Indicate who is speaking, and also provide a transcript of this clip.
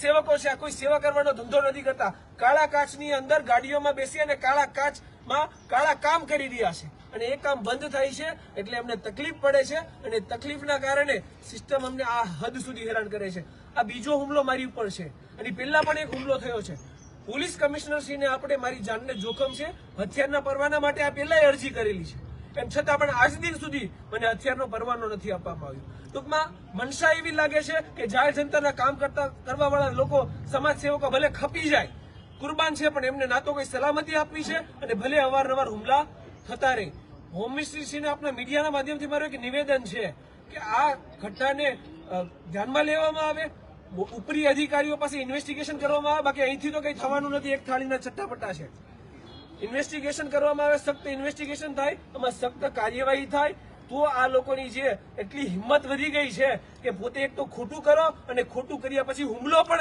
Speaker 1: સેવકો છે, આ કોઈ સેવા કરવાનો ધંધો નથી કરતા. કાળા કાચની અંદર ગાડીઓમાં બેસી અને કાળા કાચમાં કાળા કામ કરી રહ્યા છે અને એ કામ બંધ થાય છે એટલે એમને તકલીફ પડે છે અને તકલીફના કારણે સિસ્ટમ અમને આ હદ સુધી હેરાન કરે છે. આ બીજો હુમલો મારી ઉપર છે અને પહેલા પણ એક હુમલો થયો છે. પોલીસ કમિશનરશ્રીને આપણે મારી જાનને જોખમ છે, હથિયારના પરવાના માટે આ પહેલા અરજી કરેલી છે, એમ છતાં પણ આજ દિન સુધી મને હથિયારનો પરવાનો નથી આપવામાં આવ્યો. ટૂંકમાં મનસા એવી લાગે છે કે જાહેર જનતાના કામ કરવા વાળા લોકો, સમાજ સેવકો ભલે ખપી જાય, કુરબાન છે, પણ એમને ના તો કોઈ સલામતી આપવી છે અને ભલે અવારનવાર હુમલા થતા રહે. હોમ મિનિસ્ટ્રીને આપણા મીડિયાના માધ્યમથી મારું એક નિવેદન છે કે આ ઘટનાને ધ્યાનમાં લેવામાં આવે, ઉપરી અધિકારીઓ પાસે ઇન્વેસ્ટિગેશન કરવામાં આવે. બાકી અહીંથી તો કઈ થવાનું નથી, એક થાળીના ચટ્ટાપટ્ટા છે. ઇન્વેસ્ટિગેશન કરવામાં આવે, સખ્ત ઇન્વેસ્ટિગેશન થાય, એમાં સખ્ત કાર્યવાહી થાય તો આ લોકોની જે એટલી હિંમત વધી ગઈ છે કે પોતે એક તો ખોટું કરો અને ખોટું કર્યા પછી હુમલો પણ